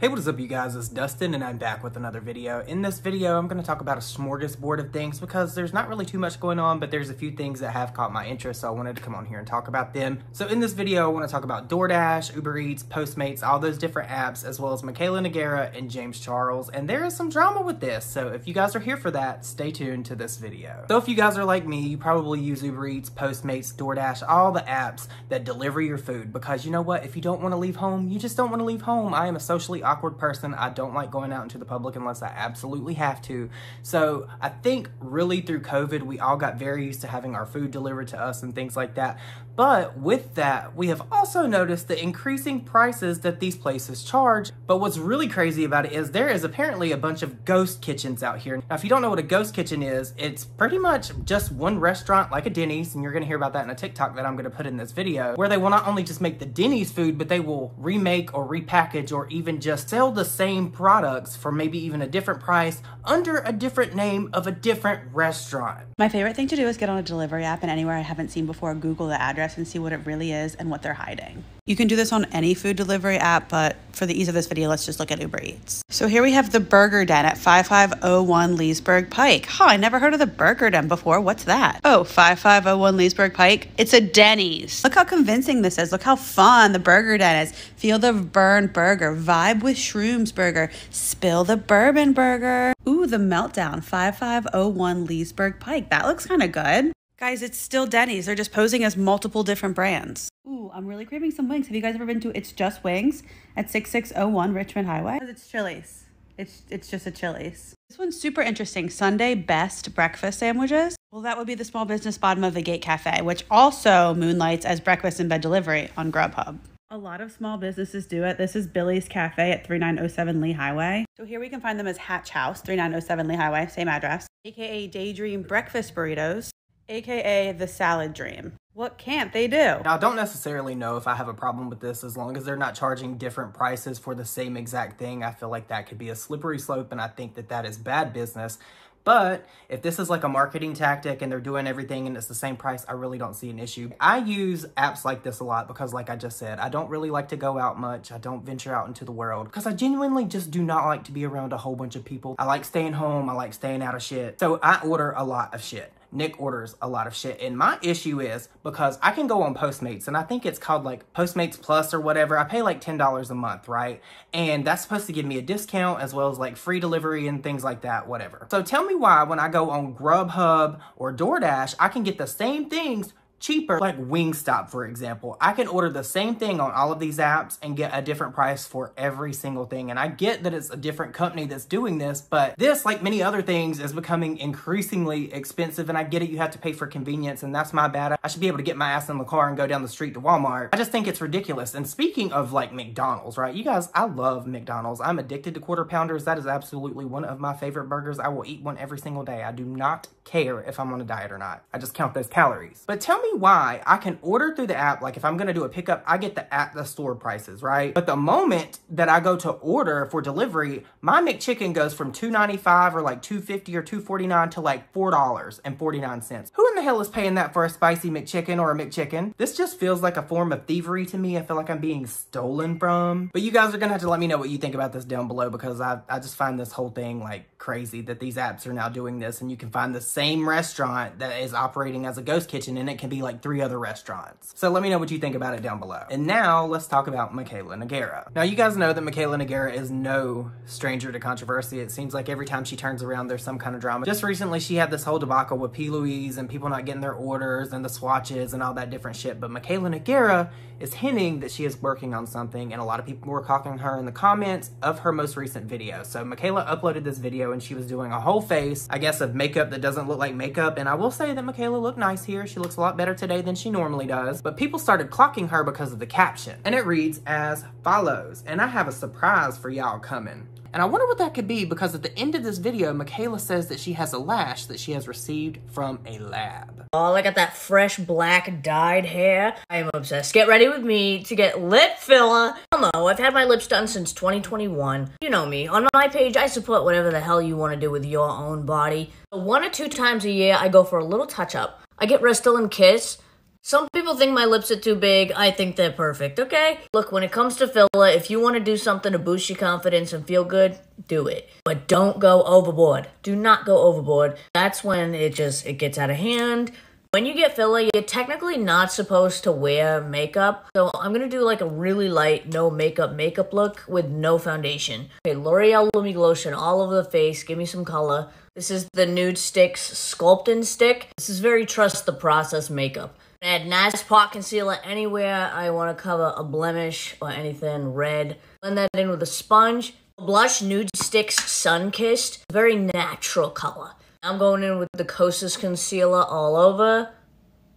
Hey, what is up you guys, it's Dustin and I'm back with another video. In this video, I'm going to talk about a smorgasbord of things because there's not really too much going on, but there's a few things that have caught my interest, so I wanted to come on here and talk about them. So in this video, I want to talk about DoorDash, Uber Eats, Postmates, all those different apps, as well as Mikayla Nogueria and James Charles, and there is some drama with this, so if you guys are here for that, stay tuned to this video. So if you guys are like me, you probably use Uber Eats, Postmates, DoorDash, all the apps that deliver your food, because you know what, if you don't want to leave home, you just don't want to leave home. I am a socially awkward person. I don't like going out into the public unless I absolutely have to. So I think really through COVID, we all got very used to having our food delivered to us and things like that. But with that, we have also noticed the increasing prices that these places charge. But what's really crazy about it is there is apparently a bunch of ghost kitchens out here. Now, if you don't know what a ghost kitchen is, it's pretty much just one restaurant like a Denny's, and you're gonna hear about that in a TikTok that I'm gonna put in this video, where they will not only just make the Denny's food, but they will remake or repackage or even just sell the same products for maybe even a different price under a different name of a different restaurant. My favorite thing to do is get on a delivery app and anywhere I haven't seen before, Google the address and see what it really is and what they're hiding. You can do this on any food delivery app, but for the ease of this video, let's just look at Uber Eats. So here we have the Burger Den at 5501 Leesburg Pike. Huh, I never heard of the Burger Den before. What's that? Oh, 5501 Leesburg Pike. It's a Denny's. Look how convincing this is. Look how fun the Burger Den is. Feel the burn burger. Vibe with shrooms burger. Spill the bourbon burger. Ooh, the Meltdown. 5501 Leesburg Pike. That looks kind of good. Guys, it's still Denny's. They're just posing as multiple different brands. Ooh, I'm really craving some wings. Have you guys ever been to It's Just Wings at 6601 Richmond Highway? It's Chili's. It's just a Chili's. This one's super interesting. Sunday best breakfast sandwiches. Well, that would be the small business bottom of the Gate Cafe, which also moonlights as breakfast in bed delivery on Grubhub. A lot of small businesses do it. This is Billy's Cafe at 3907 Lee Highway. So here we can find them as Hatch House, 3907 Lee Highway, same address. AKA Daydream Breakfast Burritos, AKA The Salad Dream. What can't they do? Now, I don't necessarily know if I have a problem with this as long as they're not charging different prices for the same exact thing. I feel like that could be a slippery slope, and I think that that is bad business. But if this is like a marketing tactic and they're doing everything and it's the same price, I really don't see an issue. I use apps like this a lot because, like I just said, I don't really like to go out much. I don't venture out into the world because I genuinely just do not like to be around a whole bunch of people. I like staying home. I like staying out of shit. So I order a lot of shit. Nick orders a lot of shit. And my issue is because I can go on Postmates, and I think it's called like Postmates Plus or whatever. I pay like $10 a month, right? And that's supposed to give me a discount as well as like free delivery and things like that, whatever. So tell me why when I go on Grubhub or DoorDash, I can get the same things cheaper, like Wingstop, for example. I can order the same thing on all of these apps and get a different price for every single thing. And I get that it's a different company that's doing this, but this, like many other things, is becoming increasingly expensive. And I get it, you have to pay for convenience, and that's my bad. I should be able to get my ass in the car and go down the street to Walmart. I just think it's ridiculous. And speaking of like McDonald's, right? You guys, I love McDonald's. I'm addicted to Quarter Pounders. That is absolutely one of my favorite burgers. I will eat one every single day. I do not care if I'm on a diet or not. I just count those calories. But tell me why I can order through the app. Like if I'm gonna do a pickup, I get the store prices, right? But the moment that I go to order for delivery, my McChicken goes from $2.95 or like $2.50 or $2.49 to like $4.49. Who in the hell is paying that for a spicy McChicken or a McChicken? This just feels like a form of thievery to me. I feel like I'm being stolen from. But you guys are gonna have to let me know what you think about this down below, because I just find this whole thing like crazy that these apps are now doing this, and you can find the same restaurant that is operating as a ghost kitchen and it can be like 3 other restaurants. So let me know what you think about it down below. And now let's talk about Mikayla Nogueria. Now you guys know that Mikayla Nogueria is no stranger to controversy. It seems like every time she turns around there's some kind of drama. Just recently she had this whole debacle with P. Louise and people not getting their orders and the swatches and all that different shit. But Mikayla Nogueria is hinting that she is working on something, and a lot of people were cocking her in the comments of her most recent video. So Mikayla uploaded this video and she was doing a whole face, I guess, of makeup that doesn't look like makeup. And I will say that Mikayla looked nice here. She looks a lot better today than she normally does. But people started clocking her because of the caption. And it reads as follows. And I have a surprise for y'all coming. And I wonder what that could be, because at the end of this video, Mikayla says that she has a lash that she has received from a lab. Oh, look at that fresh black dyed hair. I am obsessed. Get ready with me to get lip filler. Hello, I've had my lips done since 2021. You know me. On my page, I support whatever the hell you want to do with your own body. So 1 or 2 times a year, I go for a little touch-up. I get Restylane Kiss. Some people think my lips are too big. I think they're perfect, okay? Look, when it comes to filler, if you want to do something to boost your confidence and feel good, do it. But don't go overboard. Do not go overboard. That's when it gets out of hand. When you get filler, you're technically not supposed to wear makeup. So I'm going to do like a really light, no makeup look with no foundation. Okay, L'Oreal Lumi Lotion all over the face. Give me some color. This is the Nude Sticks Sculpting Stick. This is very trust the process makeup. Add nice pot concealer anywhere I want to cover a blemish or anything red. Blend that in with a sponge. Blush Nude Sticks Sun Kissed. Very natural color. I'm going in with the Kosas concealer all over.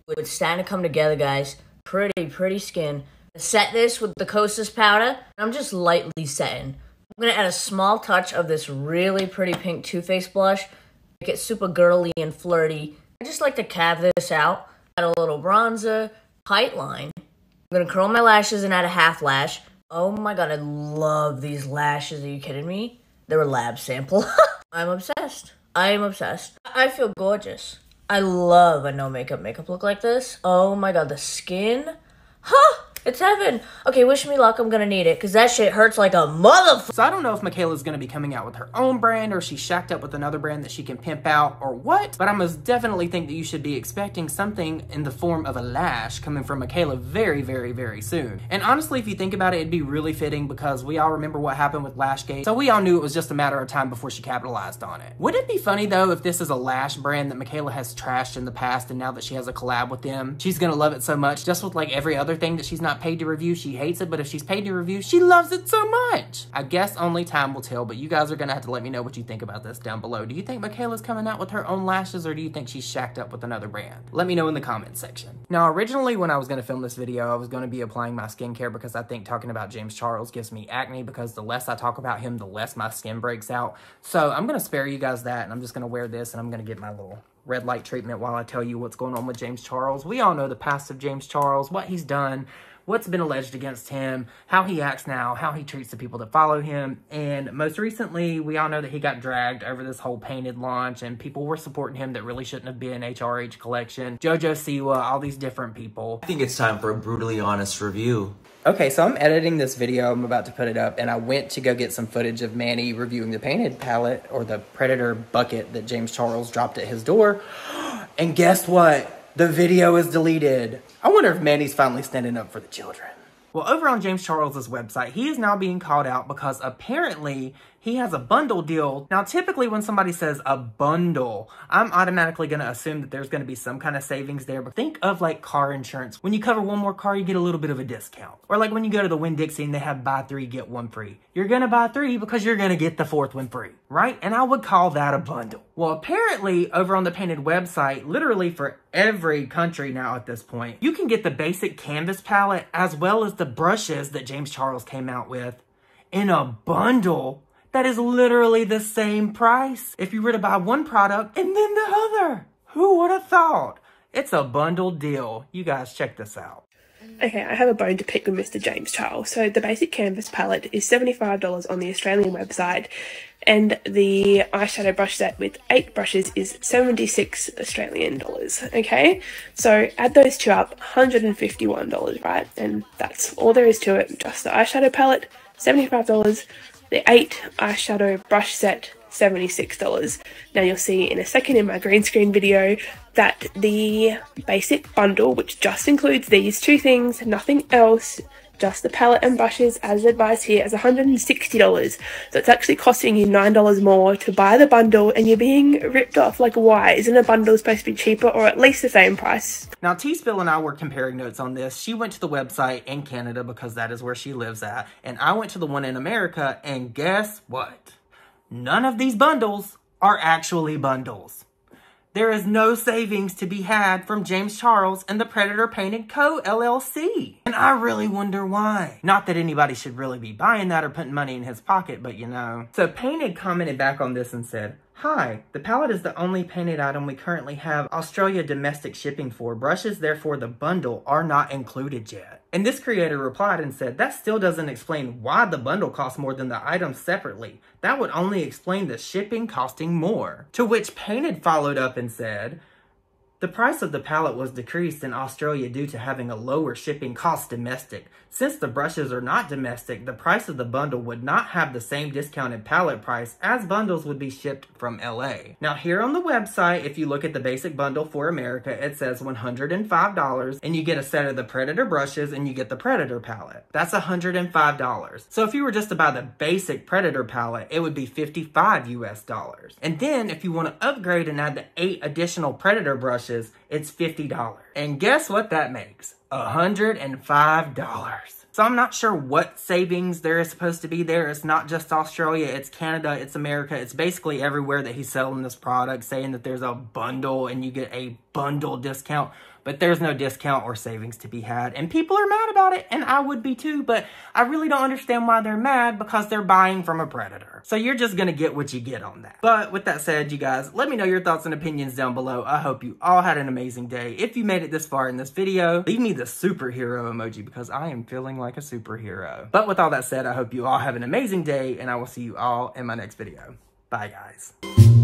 It's starting to come together, guys. Pretty skin. Set this with the Kosas powder. I'm just lightly setting. I'm going to add a small touch of this really pretty pink Too Faced blush. Make it super girly and flirty. I just like to carve this out. Add a little bronzer, tight line. I'm going to curl my lashes and add a half lash. Oh my god, I love these lashes. Are you kidding me? They're a lab sample. I'm obsessed. I am obsessed. I feel gorgeous. I love a no makeup look like this. Oh my god, the skin. Huh! It's heaven. Okay, wish me luck. I'm gonna need it, because that shit hurts like a motherfucker. So I don't know if Mikayla's gonna be coming out with her own brand, or she's shacked up with another brand that she can pimp out, or what, but I most definitely think that you should be expecting something in the form of a lash coming from Mikayla very soon. And honestly, if you think about it, it'd be really fitting, because we all remember what happened with Lashgate, so we all knew it was just a matter of time before she capitalized on it. Would it be funny though if this is a lash brand that Mikayla has trashed in the past, and now that she has a collab with them, she's gonna love it so much, just with like every other thing that she's not paid to review, she hates it, but if she's paid to review, she loves it so much. I guess only time will tell, but you guys are gonna have to let me know what you think about this down below. Do you think Mikayla's coming out with her own lashes, or do you think she's shacked up with another brand? Let me know in the comments section. Now, originally when I was gonna film this video, I was gonna be applying my skincare, because I think talking about James Charles gives me acne, because the less I talk about him, the less my skin breaks out. So I'm gonna spare you guys that, and I'm just gonna wear this, and I'm gonna get my little red light treatment while I tell you what's going on with James Charles. We all know the past of James Charles, what he's done, what's been alleged against him, how he acts now, how he treats the people that follow him, and most recently, we all know that he got dragged over this whole painted launch, and people were supporting him that really shouldn't have been. HRH Collection, JoJo Siwa, all these different people. I think it's time for a brutally honest review. Okay, so I'm editing this video, I'm about to put it up, and I went to go get some footage of Manny reviewing the painted palette, or the Predator bucket that James Charles dropped at his door, and guess what? The video is deleted. I wonder if Manny's finally standing up for the children. Well, over on James Charles's website, he is now being called out because apparently he has a bundle deal. Now, typically when somebody says a bundle, I'm automatically going to assume that there's going to be some kind of savings there. But think of like car insurance. When you cover one more car, you get a little bit of a discount. Or like when you go to the Winn-Dixie and they have buy three, get one free. You're going to buy three because you're going to get the fourth one free, right? And I would call that a bundle. Well, apparently over on the Painted website, literally for every country now at this point, you can get the basic canvas palette as well as the brushes that James Charles came out with in a bundle that is literally the same price if you were to buy one product and then the other. Who would have thought? It's a bundle deal. You guys check this out. Okay, I have a bone to pick with Mr. James Charles. So the basic canvas palette is $75 on the Australian website, and the eyeshadow brush set with 8 brushes is 76 Australian dollars. Okay, so add those two up, $151, right? And that's all there is to it. Just the eyeshadow palette, $75. The 8 eyeshadow brush set, $76. Now you'll see in a second in my green screen video that the basic bundle, which just includes these two things, nothing else, just the palette and brushes as advised here, is $160. So it's actually costing you $9 more to buy the bundle, and you're being ripped off. Like, why? Isn't a bundle supposed to be cheaper or at least the same price? Now, T-Spill and I were comparing notes on this. She went to the website in Canada because that is where she lives at, and I went to the one in America, and guess what? None of these bundles are actually bundles. There is no savings to be had from James Charles and the Predator Painted Co. LLC. And I really wonder why. Not that anybody should really be buying that or putting money in his pocket, but you know. So Painted commented back on this and said, "Hi, the palette is the only painted item we currently have Australia domestic shipping for. Brushes, therefore the bundle, are not included yet." And this creator replied and said, "That still doesn't explain why the bundle costs more than the items separately. That would only explain the shipping costing more." To which Painted followed up and said, The price of the pallet was decreased in Australia due to having a lower shipping cost domestic. Since the brushes are not domestic, the price of the bundle would not have the same discounted pallet price as bundles would be shipped from LA. Now here on the website, if you look at the basic bundle for America, it says $105 and you get a set of the Predator brushes and you get the Predator palette. That's $105. So if you were just to buy the basic Predator palette, it would be $55 US. And then if you want to upgrade and add the 8 additional Predator brushes, it's $50. And guess what that makes? $105. So I'm not sure what savings there is supposed to be there. It's not just Australia, it's Canada, it's America. It's basically everywhere that he's selling this product, saying that there's a bundle and you get a bundle discount. But there's no discount or savings to be had. And people are mad about it, and I would be too, but I really don't understand why they're mad, because they're buying from a Predator. So you're just gonna get what you get on that. But with that said, you guys, let me know your thoughts and opinions down below. I hope you all had an amazing day. If you made it this far in this video, leave me the superhero emoji, because I am feeling like a superhero. But with all that said, I hope you all have an amazing day, and I will see you all in my next video. Bye, guys.